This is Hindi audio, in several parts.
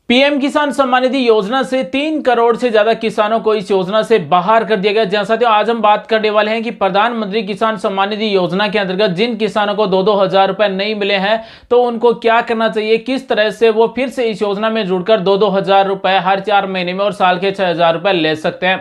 पीएम किसान सम्मान निधि योजना से 3 करोड़ से ज्यादा किसानों को इस योजना से बाहर कर दिया गया। जैसा साथियों आज हम बात करने वाले हैं कि प्रधानमंत्री किसान सम्मान निधि योजना के अंतर्गत जिन किसानों को 2-2 हजार रुपए नहीं मिले हैं तो उनको क्या करना चाहिए, किस तरह से वो फिर से इस योजना में जुड़कर 2-2 हजार रुपए हर 4 महीने में और साल के 6,000 रुपए ले सकते हैं।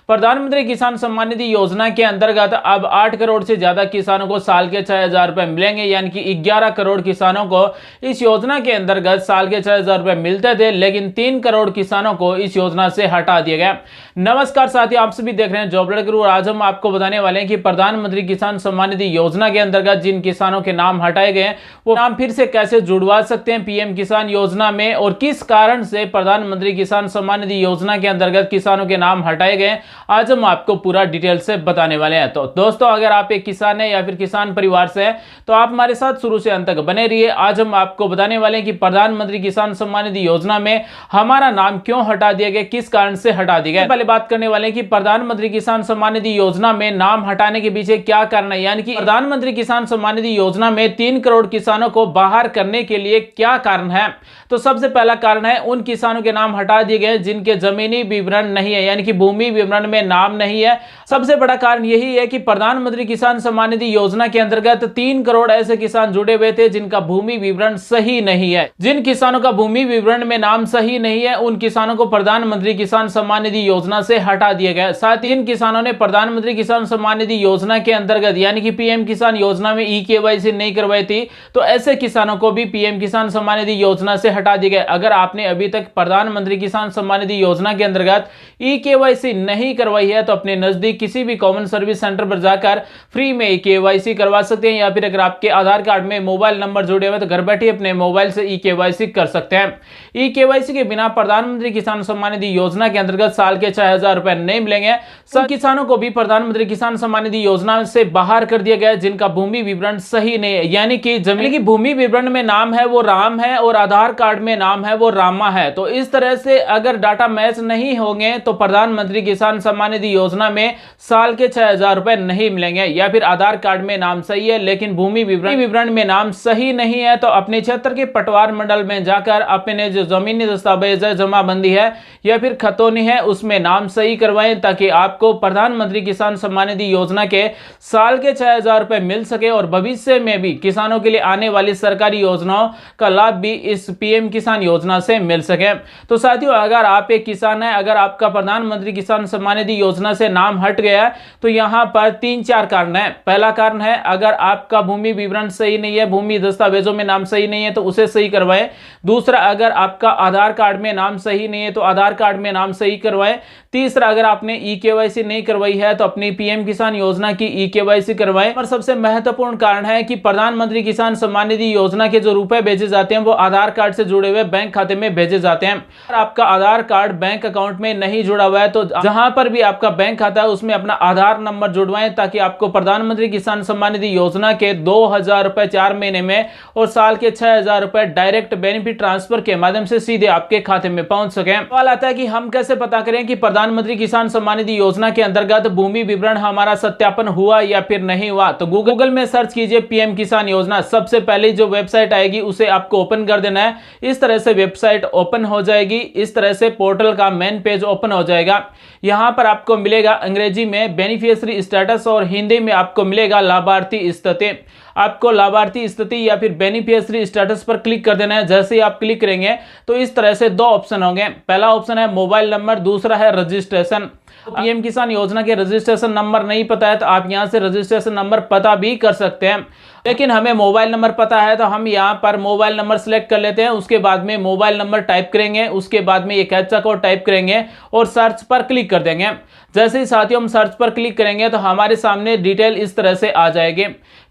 प्रधानमंत्री किसान सम्मान निधि योजना के अंतर्गत अब 8 करोड़ से ज्यादा किसानों को साल के 6,000 रुपए मिलेंगे, यानी कि 11 करोड़ किसानों को इस योजना के अंतर्गत साल के 6,000 रुपए मिलते थे, लेकिन 3 करोड़ किसानों को इस योजना से हटा दिया गया। नमस्कार साथियों, आप सभी देख रहे हैं जॉब लड़का गुरु। आज हम आपको बताने वाले हैं कि प्रधानमंत्री किसान सम्मान निधि योजना के अंतर्गत जिन किसानों के नाम हटाए गए वो नाम फिर से कैसे जुड़वा सकते हैं पीएम किसान योजना में, और किस कारण से प्रधानमंत्री किसान सम्मान निधि योजना के अंतर्गत किसानों के नाम हटाए गए, आज हम आपको पूरा डिटेल से बताने वाले हैं। तो दोस्तों, अगर आप एक किसान है या फिर किसान परिवार से है तो आप हमारे साथ शुरू से अंत तक बने रहिए। आज हम आपको बताने वाले हैं कि प्रधानमंत्री किसान सम्मान निधि योजना में हमारा नाम क्यों हटा दिया गया, किस कारण से हटा दिया गया। पहले बात करने वाले हैं कि प्रधानमंत्री किसान सम्मान निधि योजना में नाम हटाने के पीछे क्या कारण है, यानी कि प्रधानमंत्री किसान सम्मान निधि योजना में 3 करोड़ किसानों को बाहर करने के लिए क्या कारण है। तो सबसे पहला कारण है उन किसानों के नाम हटा दिए गए जिनके जमीनी विवरण नहीं है, यानी कि भूमि विवरण में नाम नहीं है। सबसे बड़ा कारण यही है कि प्रधानमंत्री किसान सम्मान निधि योजना के अंतर्गत 3 करोड़ ऐसे किसान जुड़े हुए थे जिनका भूमि विवरण सही नहीं है। जिन किसानों का भूमि विवरण में नाम सही नहीं है उन किसानों को प्रधानमंत्री किसान सम्मान निधि योजना से हटा दिया गया। साथ ही इन किसानों ने प्रधानमंत्री किसान सम्मान निधि योजना के अंतर्गत यानी कि पीएम किसान योजना में ई-केवाईसी नहीं करवाई थी, तो ऐसे किसानों को भी पीएम किसान सम्मान निधि योजना से हटा दिया गया। अगर आपने अभी तक प्रधानमंत्री किसान सम्मान निधि योजना के अंतर्गत ई-केवाईसी नहीं करवाई है तो अपने नजदीक किसी भी कॉमन सर्विस सेंटर पर जाकर फ्री में ई-केवाईसी करवा सकते हैं, या फिर अगर आपके आधार कार्ड में मोबाइल नंबर जुड़े हुए तो घर बैठे अपने मोबाइल से ई-केवाईसी कर सकते हैं। ई-केवाईसी के बिना प्रधानमंत्री किसान सम्मान निधि योजना के अंतर्गत साल के 6,000 रुपए नहीं मिलेंगे। सब किसानों को भी प्रधानमंत्री किसान सम्मान निधि योजना से बाहर कर दिया गया जिनका भूमि विवरण सही नहीं है, यानी कि जमीन की भूमि विवरण में नाम है वो राम है और आधार कार्ड में नाम है वो रामा है। तो इस तरह से अगर डाटा मैच नहीं होंगे तो प्रधानमंत्री किसान सम्मान निधि योजना में साल के 6,000 रुपए नहीं मिलेंगे। या फिर आधार कार्ड में नाम सही है लेकिन भूमि विवरण में नाम सही नहीं है तो अपने क्षेत्र के पटवार मंडल में जाकर अपने जो जमीनी दस्तावेज है, जमाबंदी है या फिर खतौनी है, उसमें नाम सही करवाएं ताकि आपको प्रधानमंत्री किसान सम्मान निधि योजना के साल के 6,000 रुपए मिल सके और भविष्य में भी किसानों के लिए आने वाली सरकारी योजनाओं का लाभ भी इस पीएम किसान योजना से मिल सके। तो साथियों, अगर आप एक किसान है, अगर आपका प्रधानमंत्री किसान सम्मान निधि योजना से नाम हट गया है तो यहां पर 3-4 कारण है। पहला कारण है अगर आपका भूमि विवरण सही नहीं है, भूमि दस्तावेजों में नाम सही नहीं है तो उसे सही करवाएं। दूसरा, अगर आपका आधार कार्ड में नाम सही नहीं है तो आधार कार्ड में नाम सही करवाएं। तीसरा, अगर आपने ई-केवाईसी नहीं करवाई है तो अपनी पीएम किसान योजना की ई-केवाईसी करवाएं। और सबसे महत्वपूर्ण कारण है कि प्रधानमंत्री किसान सम्मान निधि योजना के जो रुपए भेजे जाते हैं वो आधार कार्ड से जुड़े हुए बैंक खाते में भेजे जाते हैं। अगर आपका आधार कार्ड बैंक अकाउंट में नहीं जुड़ा हुआ है तो जहां पर भी आपका बैंक खाता है उसमें अपना आधार नंबर जुड़वाएं ताकि आपको प्रधानमंत्री किसान सम्मान निधि योजना के 2,000 रुपए 4 महीने में और साल के 6,000 रुपए डायरेक्ट बेनिफिट ट्रांसफर के माध्यम से सीधे आपके खाते में पहुंच सके। सवाल आता है कि हम कैसे पता करें कि प्रधानमंत्री किसान सम्मान निधि योजना के अंतर्गत भूमि विवरण हमारा सत्यापन हुआ या फिर नहीं हुआ। तो गूगल में सर्च कीजिए पीएम किसान योजना, सबसे पहले जो वेबसाइट आएगी उसे आपको ओपन कर देना है। इस तरह से वेबसाइट ओपन हो जाएगी, इस तरह से पोर्टल का मेन पेज ओपन हो जाएगा। यहां पर आपको मिलेगा अंग्रेजी में बेनिफिशियरी स्टेटस और हिंदी में आपको मिलेगा लाभार्थी स्थिति। आपको लाभार्थी स्थिति या फिर बेनिफिशियरी स्टेटस पर क्लिक कर देना है। जैसे ही आप क्लिक करेंगे तो इस तरह से 2 ऑप्शन होंगे। पहला ऑप्शन है मोबाइल नंबर, दूसरा है रजिस्ट्रेशन। पीएम किसान योजना के रजिस्ट्रेशन नंबर नहीं पता है तो आप यहां से रजिस्ट्रेशन नंबर पता भी कर सकते हैं, लेकिन हमें मोबाइल नंबर पता है तो हम यहां पर मोबाइल नंबर सिलेक्ट कर लेते हैं। उसके बाद में मोबाइल नंबर टाइप करेंगे, उसके बाद में ये कैप्चा कोड टाइप करेंगे और सर्च पर क्लिक कर देंगे। जैसे ही साथियों हम सर्च पर क्लिक करेंगे तो हमारे सामने डिटेल इस तरह से आ जाएगी।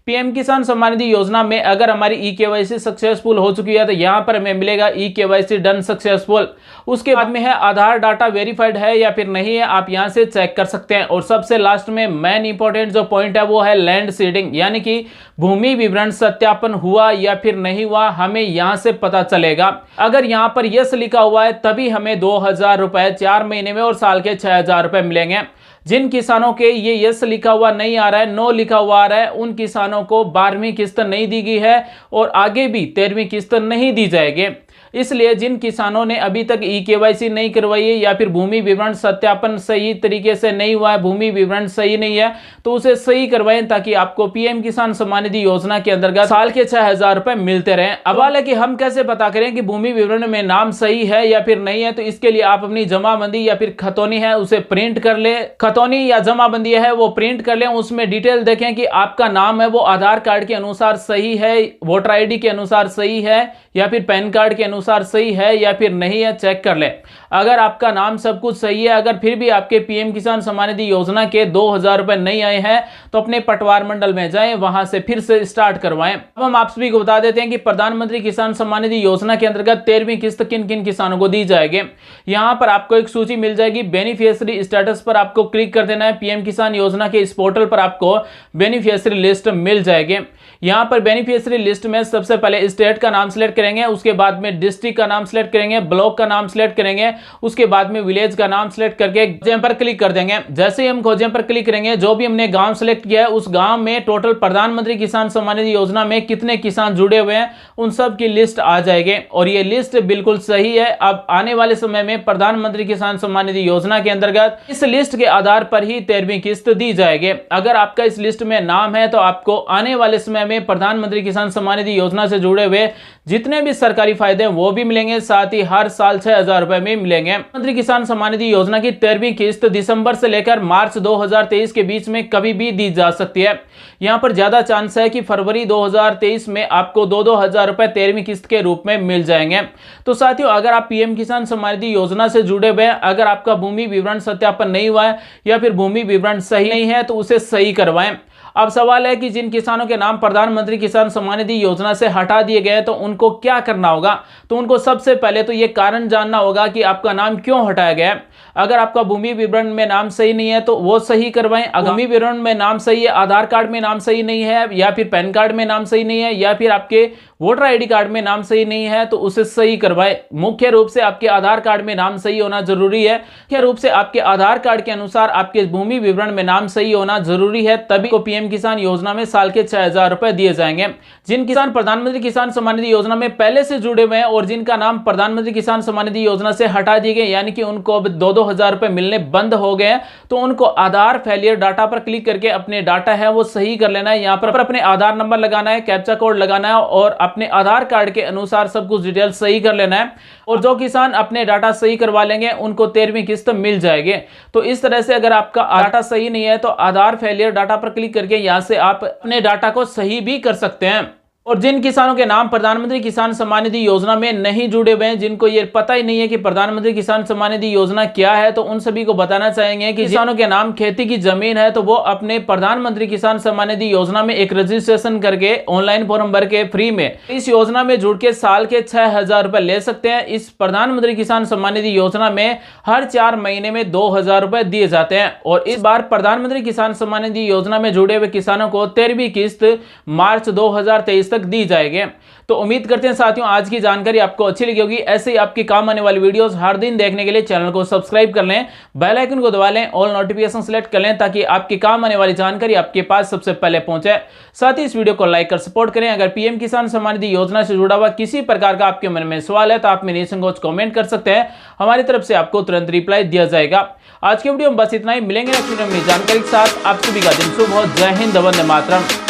पीएम किसान सम्मान निधि योजना में अगर हमारी ई-केवाईसी सक्सेसफुल हो चुकी है तो यहाँ पर हमें मिलेगा ई-केवाईसी डन सक्सेसफुल। उसके बाद में है आधार डाटा वेरीफाइड है या फिर नहीं है, आप यहाँ से चेक कर सकते हैं। और सबसे लास्ट में मेन इंपॉर्टेंट जो पॉइंट है वो है लैंड सीडिंग, यानी कि भूमि विवरण सत्यापन हुआ या फिर नहीं हुआ, हमें यहाँ से पता चलेगा। अगर यहाँ पर यस लिखा हुआ है तभी हमें 2,000 रुपए 4 महीने में और साल के 6,000 रुपए मिलेंगे। जिन किसानों के ये यस लिखा हुआ नहीं आ रहा है, नो लिखा हुआ आ रहा है, उन किसानों को 12वीं किस्त नहीं दी गई है और आगे भी 13वीं किस्त नहीं दी जाएगी। इसलिए जिन किसानों ने अभी तक ई-केवाईसी नहीं करवाई है या फिर भूमि विवरण सत्यापन सही तरीके से नहीं हुआ है, भूमि विवरण सही नहीं है, तो उसे सही करवाएं ताकि आपको पीएम किसान सम्मान निधि योजना के अंतर्गत साल के 6,000 रुपए मिलते रहें। अब हाल है कि हम कैसे पता करें कि भूमि विवरण में नाम सही है या फिर नहीं है, तो इसके लिए आप अपनी जमाबंदी या फिर खतौनी है उसे प्रिंट कर ले, खतौनी या जमाबंदी है वो प्रिंट कर लें, उसमें डिटेल देखें कि आपका नाम है वो आधार कार्ड के अनुसार सही है, वोटर आईडी के अनुसार सही है या फिर पैन कार्ड के अनुसार सही है या फिर नहीं है, चेक कर लें। अगर आपका नाम सब कुछ सही है, अगर फिर भी आपके पीएम किसान सम्मान निधि योजना के 2,000 रुपए नहीं आए हैं, तो अपने पटवार मंडल में जाएं, वहां से फिर से स्टार्ट करवाएं। अब हम आप सभी को बता देते हैं कि प्रधानमंत्री किसान सम्मान निधि योजना के अंतर्गत 13वीं किस्त किन किन किसानों को दी जाएगी। यहां पर आपको एक सूची मिल जाएगी, बेनिफिशियरी स्टेटस पर आपको क्लिक कर देना है। पीएम किसान योजना के इस पोर्टल पर आपको बेनिफिशियरी लिस्ट मिल जाएगी। यहां पर बेनिफिशियरी लिस्ट में सबसे पहले स्टेट का नाम सिलेक्ट करेंगे, उसके बाद में डिस्ट्रिक्ट का नाम सिलेक्ट करेंगे, ब्लॉक का नाम सिलेक्ट करेंगे, उसके बाद में विलेज का नाम सिलेक्ट करके खोजें पर क्लिक कर देंगे। जैसे ही हम खोजें पर क्लिक करेंगे, जो भी हमने गांव सिलेक्ट किया है उस गांव में टोटल प्रधानमंत्री किसान सम्मान निधि योजना में कितने किसान जुड़े हुए हैं उन सब की लिस्ट आ जाएगी और ये लिस्ट बिल्कुल सही है। अब आने वाले समय में प्रधानमंत्री किसान सम्मान निधि योजना के अंतर्गत इस लिस्ट के आधार पर ही 13वीं किस्त दी जाएगी। अगर आपका इस लिस्ट में नाम है तो आपको आने वाले समय में प्रधानमंत्री किसान सम्मान निधि योजना से जुड़े हुए जितने भी सरकारी फायदे हैं वो भी मिलेंगे, साथ ही हर साल 6,000 रुपए में मिलेंगे। प्रधानमंत्री किसान सम्मान निधि योजना की 13वीं किस्त दिसंबर से लेकर मार्च 2023 के बीच में कभी भी दी जा सकती है। यहां पर ज्यादा चांस है कि फरवरी 2023 में आपको 2-2 हजार रुपए 13वीं किस्त के रूप में मिल जाएंगे। तो साथियों, अगर आप पीएम किसान सम्मान निधि योजना से जुड़े हुए हैं, अगर आपका भूमि विवरण सत्यापन नहीं हुआ है या फिर भूमि विवरण सही नहीं है, तो उसे सही करवाएं। अब सवाल है कि जिन किसानों के नाम प्रधानमंत्री किसान सम्मान निधि योजना से हटा दिए गए तो उनको क्या करना होगा। तो उनको सबसे पहले तो ये कारण जानना होगा कि आपका नाम क्यों हटाया गया है। अगर आपका भूमि विवरण में नाम सही नहीं है तो वो सही करवाएं। अगर भूमि विवरण में नाम सही है, आधार कार्ड में नाम सही नहीं है या फिर पैन कार्ड में नाम सही नहीं है या फिर आपके वोटर आईडी कार्ड में नाम सही नहीं है, तो उसे सही करवाएं। मुख्य रूप से आपके आधार कार्ड में नाम सही होना जरूरी है। मुख्य रूप से आपके आधार कार्ड के अनुसार आपके भूमि विवरण में नाम सही होना जरूरी है, तभी को पीएम किसान योजना में साल के 6,000 रुपए दिए जाएंगे। जिन किसान प्रधानमंत्री किसान सम्मान निधि योजना में पहले से जुड़े हुए हैं और जिनका नाम प्रधानमंत्री किसान सम्मान निधि योजना से हटा दिए गए, यानी कि उनको अब 2-2 हजार रुपए मिलने बंद हो गए, तो उनको आधार फेलियर डाटा पर क्लिक करके अपने डाटा है वो सही कर लेना है। यहाँ पर अपने आधार नंबर लगाना है, कैप्चा कोड लगाना है और अपने आधार कार्ड के अनुसार सब कुछ डिटेल सही कर लेना है। और जो किसान अपने डाटा सही करवा लेंगे उनको 13वीं किस्त मिल जाएगी। तो इस तरह से अगर आपका डाटा सही नहीं है तो आधार फेलियर डाटा पर क्लिक करके यहां से आप अपने डाटा को सही भी कर सकते हैं। और जिन किसानों के नाम प्रधानमंत्री किसान सम्मान निधि योजना में नहीं जुड़े हुए हैं, जिनको ये पता ही नहीं है कि प्रधानमंत्री किसान सम्मान निधि योजना क्या है, तो उन सभी को बताना चाहेंगे कि किसानों के नाम खेती की जमीन है तो वो अपने प्रधानमंत्री किसान सम्मान निधि योजना में एक रजिस्ट्रेशन करके ऑनलाइन फॉर्म भर के फ्री में इस योजना में जुड़ के साल के 6,000 रुपए ले सकते हैं। इस प्रधानमंत्री किसान सम्मान निधि योजना में हर 4 महीने में 2,000 रुपए दिए जाते हैं। और इस बार प्रधानमंत्री किसान सम्मान निधि योजना में जुड़े हुए किसानों को 13वीं किस्त मार्च 2023 तक दी जाएगी। तो उम्मीद करते हैं साथियों आज की जानकारी आपको अच्छी लगी होगी। ऐसे ही आपके काम आने वाली वीडियोस हर दिन देखने के लिए चैनल को सब्सक्राइब कर लें, बेल आइकन को दबा लें, ऑल नोटिफिकेशन सेलेक्ट कर लें ताकि आपके काम आने वाली जानकारी आपके पास सबसे पहले पहुंचे। साथ ही इस वीडियो को लाइक कर सपोर्ट करें। अगर पीएम किसान सम्मान निधि योजना से जुड़ा हुआ किसी प्रकार का आपके मन में सवाल है तो आप मेरे निसंकोच कमेंट कर सकते हैं, हमारी तरफ से आपको तुरंत रिप्लाई दिया जाएगा। आज के वीडियो में बस इतना ही, मिलेंगे नेक्स्ट वीडियो में जानकारी के साथ। आप सभी का दिन शुभ हो। जय हिंद, वंदे मातरम।